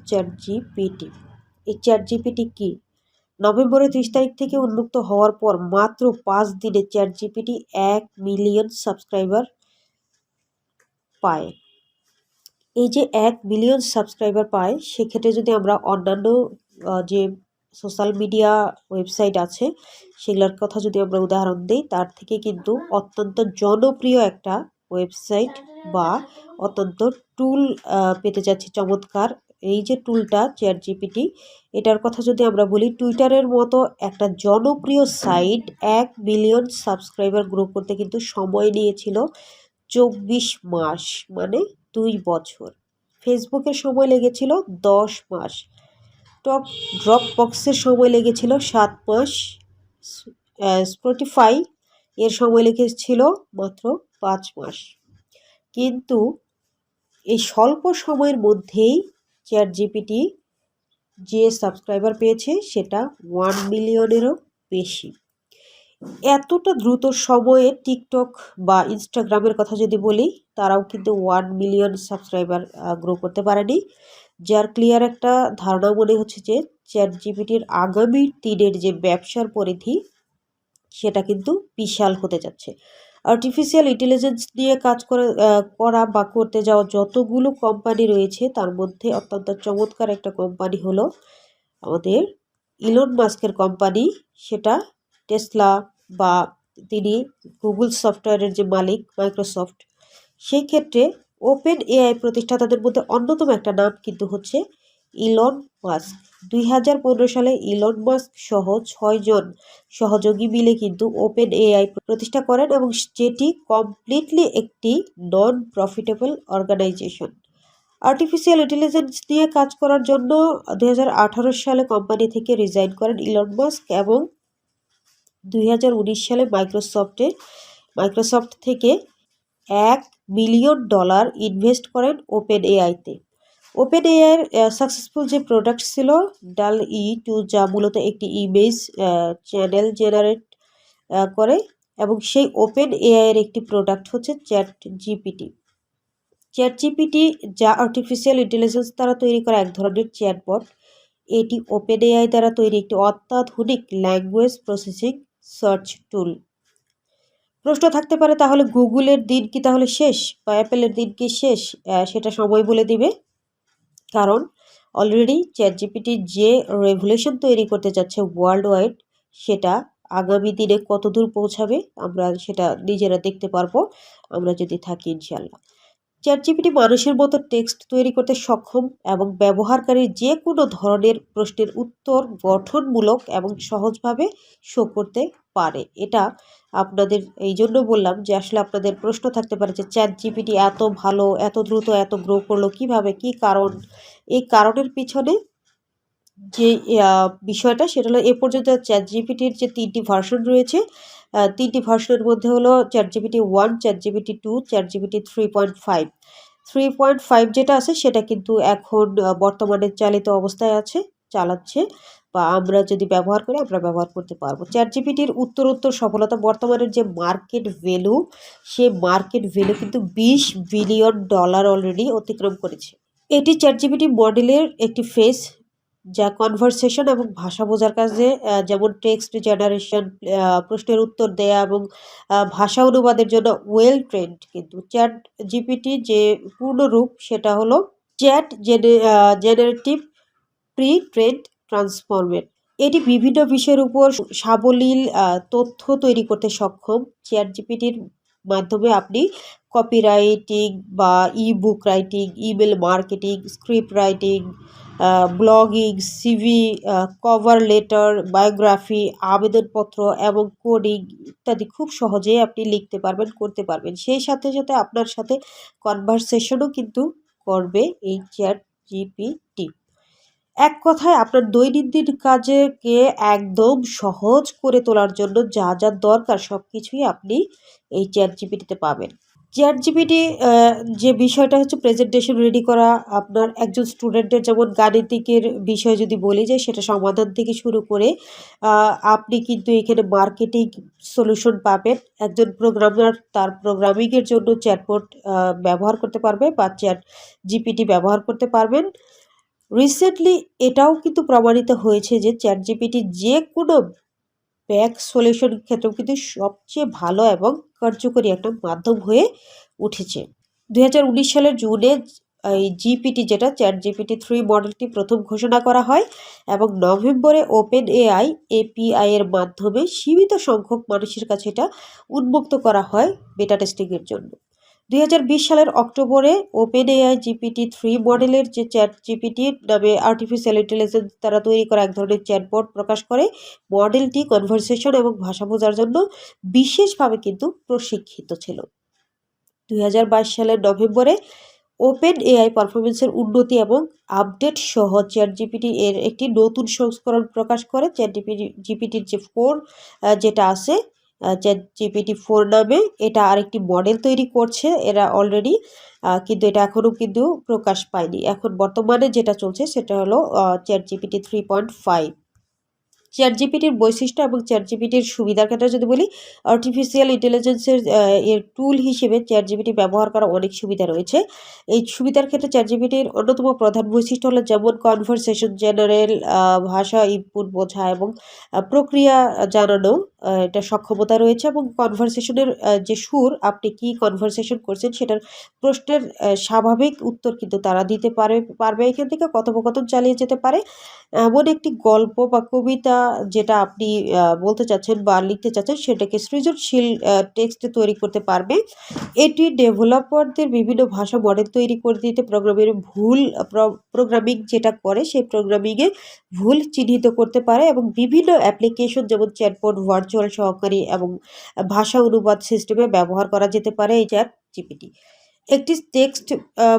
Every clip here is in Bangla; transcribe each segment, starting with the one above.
Chat GPT. এই চ্যাট জিপিটি কি? নভেম্বরের 30 তারিখ থেকে উন্মুক্ত হওয়ার পর মাত্র 5 দিনে চ্যাট জিপিটি 1 মিলিয়ন সাবস্ক্রাইবার পায়। এই যে 1 মিলিয়ন সাবস্ক্রাইবার পায়, সেক্ষেত্রে যদি আমরা অন্যান্য যে সোশ্যাল মিডিয়া ওয়েবসাইট আছে সেগুলোর কথা যদি আমরা উদাহরণ দিই, তার থেকে কিন্তু অত্যন্ত জনপ্রিয় একটা ওয়েবসাইট বা অত্যন্ত টুল পেতে যাচ্ছি চমৎকার। এই যে টুলটা চ্যাট জিপিটি, এটার কথা যদি আমরা বলি, টুইটারের মতো একটা জনপ্রিয় সাইট 1 মিলিয়ন সাবস্ক্রাইবার গ্রো করতে কিন্তু সময় নিয়েছিল 24 মাস, মানে 2 বছর। ফেসবুকের সময় লেগেছিল 10 মাস। ড্রপবক্সের সময় লেগেছিল 7 মাস। স্পটিফাই এর সময় লেগেছিল মাত্র 5 মাস। কিন্তু এই স্বল্প সময়ের মধ্যেই চ্যাট জিপিটি যে সাবস্ক্রাইবার পেয়েছে সেটা 1 মিলিয়নেরও বেশি। এতটা দ্রুত সময়ে টিকটক বা ইনস্টাগ্রামের কথা যদি বলি, তারাও কিন্তু 1 মিলিয়ন সাবস্ক্রাইবার গ্রো করতে পারেনি। যার ক্লিয়ার একটা ধারণা মনে হচ্ছে যে চ্যাট জিপিটির আগামী দিনের যে ব্যবসার পরিধি সেটা কিন্তু বিশাল হতে যাচ্ছে। আর্টিফিশিয়াল ইন্টেলিজেন্স নিয়ে কাজ করা বা করতে যাওয়া যতগুলো কোম্পানি রয়েছে, তার মধ্যে অত্যন্ত চমৎকার একটা কোম্পানি হলো আমাদের ইলন মাস্কের কোম্পানি। সেটা টেসলা, বা তিনি গুগল সফটওয়্যারের যে মালিক মাইক্রোসফট। সেই ক্ষেত্রে ওপেন এআই প্রতিষ্ঠাতাদের মধ্যে অন্যতম একটা নাম কিন্তু হচ্ছে ইলন মাস্ক। 2015 সালে ইলন মাস্ক সহ 6 জন সহযোগী মিলে কিন্তু ওপেন এআই প্রতিষ্ঠা করেন, এবং যেটি কমপ্লিটলি একটি non profitable organisation. Artificial intelligence নিয়ে কাজ করার জন্য 2018 সালে কোম্পানি থেকে রিজাইন করেন ইলন মাস্ক, এবং 2019 সালে মাইক্রোসফট থেকে $1 মিলিয়ন ইনভেস্ট করেন ওপেন এআইতে। ওপেন এআইয়ের সাকসেসফুল যে প্রোডাক্ট ছিল DALL-E 2, যা মূলত একটি ইমেজ চ্যানেল জেনারেট করে, এবং সেই ওপেন এআইয়ের একটি প্রোডাক্ট হচ্ছে চ্যাট জিপিটি। চ্যাট জিপিটি যা আর্টিফিশিয়াল ইন্টেলিজেন্স দ্বারা তৈরি করা এক ধরনের চ্যাটবট। এটি ওপেন এআই দ্বারা তৈরি একটি অত্যাধুনিক ল্যাঙ্গুয়েজ প্রসেসিং সার্চ টুল। প্রশ্ন থাকতে পারে, তাহলে গুগলের দিন কি তাহলে শেষ, বা অ্যাপেলের দিন কি শেষ? সেটা সময় বলে দিবে। কারণ অলরেডি চ্যাট জিপিটি যে রেভলিউশন তৈরি করতে যাচ্ছে ওয়ার্ল্ড ওয়াইড, সেটা আগামী দিনে কতদূর পৌঁছাবে আমরা সেটা নিজেরা দেখতে পারবো, আমরা যদি থাকি ইনশাল্লাহ। চ্যাট জিপিটি মানুষের মতো টেক্সট তৈরি করতে সক্ষম, এবং ব্যবহারকারীর যে কোনো ধরনের প্রশ্নের উত্তর গঠনমূলক এবং সহজভাবে শো করতে পারে। এটা আপনাদের এই জন্য বললাম যে আসলে আপনাদের প্রশ্ন থাকতে পারে যে চ্যাট জিপিটি এত ভালো, এত দ্রুত, এত গ্রো করলো কিভাবে, কি কারণ? এই কারণের পিছনে যে বিষয়টা সেটা হলো, এ পর্যন্ত চ্যাট জিপিটির যে 3টি ভার্সন রয়েছে, 3টি ভার্সনের মধ্যে হলো chat GPT 1, chat GPT 2, chat GPT 3.5। 3.5 যেটা আছে সেটা কিন্তু এখন বর্তমানে চালিত অবস্থায় আছে, চালাচ্ছে, বা আমরা যদি ব্যবহার করি আমরা ব্যবহার করতে পারবো। চ্যাট জিপিটির উত্তর সফলতা, বর্তমানের যে মার্কেট ভ্যালু, সে মার্কেট ভ্যালু কিন্তু $20 বিলিয়ন অলরেডি অতিক্রম করেছে। এটি চ্যাট জিপিটি মডেলের একটি ফেস, যা কনভারসেশন এবং ভাষা বোঝার কাজে, যেমন টেক্সট জেনারেশন, প্রশ্নের উত্তর দেয়া এবং ভাষা অনুবাদের জন্য ওয়েল ট্রেন্ড। কিন্তু চ্যাট জিপিটি যে পূর্ণ রূপ সেটা হলো চ্যাট জেনারেটিভ প্রি ট্রেন্ড ট্রান্সফরমের। এটি বিভিন্ন বিষয়ের উপর সাবলীল তথ্য তৈরি করতে সক্ষম। চ্যাট জিপিটির মাধ্যমে আপনি কপিরাইটিং বা e book writing, email marketing, script writing, blogging, CV, cover letter, biography, আবেদনপত্র এবং কোডিং ইত্যাদি খুব সহজেই আপনি লিখতে পারবেন, করতে পারবেন। সেই সাথে সাথে আপনার সাথে কনভারসেশনও কিন্তু করবে এই চ্যাট জিপিটি। এক কথায় আপনার দৈনন্দিন কাজকে একদম সহজ করে তোলার জন্য যা যা দরকার সব কিছুই আপনি এই চ্যাট জিপিটিতে পাবেন। চ্যাট জিপিটি যে বিষয়টা হচ্ছে প্রেজেন্টেশন রেডি করা, আপনার একজন স্টুডেন্টের যেমন গাণিতিকের বিষয় যদি বলি যে সেটা সমাধান থেকে শুরু করে আপনি কিন্তু এখানে মার্কেটিং সলিউশন পাবেন। একজন প্রোগ্রামার তার প্রোগ্রামিংয়ের জন্য চ্যাটবট ব্যবহার করতে পারবে, বা চ্যাট জিপিটি ব্যবহার করতে পারবেন। রিসেন্টলি এটাও কিন্তু প্রমাণিত হয়েছে যে চ্যাটজিপিটি যে কোনো ব্যাক সলিউশন ক্ষেত্রেও কিন্তু সবচেয়ে ভালো এবং কার্যকরী একটা মাধ্যম হয়ে উঠেছে। 2019 সালের জুনে এই জিপিটি যেটা ChatGPT-3 মডেলটি প্রথম ঘোষণা করা হয় এবং নভেম্বরে OpenAI API এর মাধ্যমে সীমিত সংখ্যক মানুষের কাছে এটা উন্মুক্ত করা হয় বেটা টেস্টিংয়ের জন্য। 2020 সালের অক্টোবরে OpenAI GPT-3 মডেলের যে ChatGPT নামে আর্টিফিশিয়াল ইন্টেলিজেন্স দ্বারা তৈরি করা এক ধরনের চ্যাটবট প্রকাশ করে। মডেলটি কনভারসেশন এবং ভাষা বোঝার জন্য বিশেষভাবে কিন্তু প্রশিক্ষিত ছিল। 2022 সালের নভেম্বরে OpenAI পারফরমেন্সের উন্নতি এবং আপডেট সহ ChatGPT এর একটি নতুন সংস্করণ প্রকাশ করে। ChatGPTর যে 4 যেটা আছে ChatGPT-4 নামে, এটা আরেকটি মডেল তৈরি করছে এরা অলরেডি, কিন্তু এটা এখনও কিন্তু প্রকাশ পায়নি। এখন বর্তমানে যেটা চলছে সেটা হলো ChatGPT 3.5। চ্যাটজিপিটির বৈশিষ্ট্য এবং চ্যাটজিপিটির সুবিধার ক্ষেত্রে যদি বলি, আর্টিফিশিয়াল ইন্টেলিজেন্সের এর টুল হিসেবে চ্যাটজিপিটি ব্যবহার করা অনেক সুবিধা রয়েছে। এই সুবিধার ক্ষেত্রে চ্যাটজিপিটির অন্যতম প্রধান বৈশিষ্ট্য হলো যেমন কনভারসেশন জেনারেল, ভাষা ইনপুট বোঝা এবং প্রক্রিয়া জানানো, এটা সক্ষমতা রয়েছে এবং কনভারসেশনের যে সুর, আপনি কি কনভারসেশন করছেন সেটার প্রশ্নের স্বাভাবিক উত্তর কিন্তু তারা দিতে পারবে এখান থেকে কথোপকথন চালিয়ে যেতে পারে। এমন একটি গল্প বা কবিতা যেটা আপনি বলতে চাচ্ছেন বা লিখতে চাচ্ছেন সেটাকে সৃজনশীল টেক্সটে তৈরি করতে পারবে। এটি ডেভেলপারদের বিভিন্ন ভাষা মডেল তৈরি করে দিতে প্রোগ্রামিং যেটা করে সেই প্রোগ্রামিংয়ে ভুল চিহ্নিত করতে পারে এবং বিভিন্ন অ্যাপ্লিকেশন যেমন চ্যাটবট, ভার্চুয়াল সহকারী এবং ভাষা অনুবাদ সিস্টেমে ব্যবহার করা যেতে পারে এই ChatGPT। একটি টেক্সট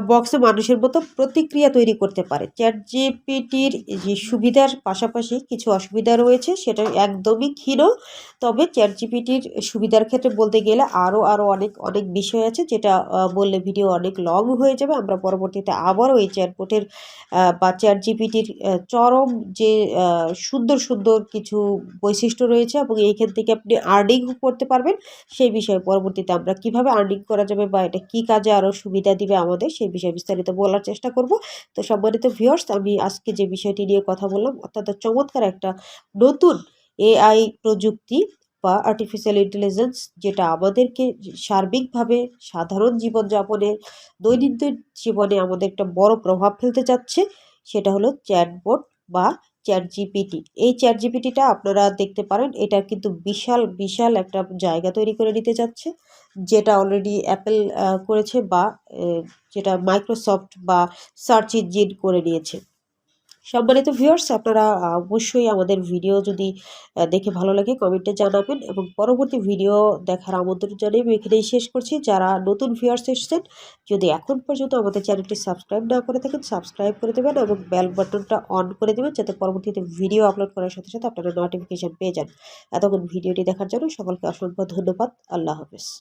বক্সে মানুষের মতো প্রতিক্রিয়া তৈরি করতে পারে। ChatGPTর যে সুবিধার পাশাপাশি কিছু অসুবিধা রয়েছে, সেটা একদমই ক্ষীণ। তবে ChatGPTর সুবিধার ক্ষেত্রে বলতে গেলে আরও অনেক বিষয় আছে, যেটা বললে ভিডিও অনেক লং হয়ে যাবে। আমরা পরবর্তীতে আবারও এই চ্যাটবটের বা ChatGPTর চরম যে সুন্দর কিছু বৈশিষ্ট্য রয়েছে এবং এইখান থেকে আপনি আর্নিংও করতে পারবেন, সেই বিষয়ে পরবর্তীতে আমরা কিভাবে আর্নিং করা যাবে বা এটা কী কাজে আরও সুবিধা দিবে আমাদের, সেই বিষয়ে বিস্তারিত বলার চেষ্টা করব। তো সম্মানিত ভিউয়ার্স, আমি আজকে যে বিষয়টি নিয়ে কথা বললাম অত্যন্ত চমৎকার একটা নতুন AI প্রযুক্তি বা আর্টিফিশিয়াল ইন্টেলিজেন্স, যেটা আমাদেরকে সার্বিকভাবে সাধারণ জীবনযাপনে, দৈনন্দিন জীবনে আমাদের একটা বড় প্রভাব ফেলতে যাচ্ছে, সেটা হলো চ্যাটবট বা ChatGPT। এই ChatGPTটা আপনারা দেখতে পারেন, এটা কিন্তু বিশাল একটা জায়গা তৈরি করে নিতে যাচ্ছে, যেটা অলরেডি অ্যাপেল করেছে বা যেটা মাইক্রোসফট বা সার্চ ইঞ্জিন করে নিয়েছে। সম্মানিত ভিউয়ার্স, আপনারা অবশ্যই আমাদের ভিডিও যদি দেখে ভালো লাগে কমেন্টে জানাবেন এবং পরবর্তী ভিডিও দেখার আমন্ত্রণ জানিয়ে আমি এখানেই শেষ করছি। যারা নতুন ভিউয়ার্স এসেছেন, যদি এখন পর্যন্ত আমাদের চ্যানেলটি সাবস্ক্রাইব না করে থাকেন, সাবস্ক্রাইব করে দেবেন এবং বেল বাটনটা অন করে দেবেন, যাতে পরবর্তীতে ভিডিও আপলোড করার সাথে সাথে আপনারা নোটিফিকেশন পেয়ে যান। এতক্ষণ ভিডিওটি দেখার জন্য সকলকে অসংখ্য ধন্যবাদ। আল্লাহ হাফেজ।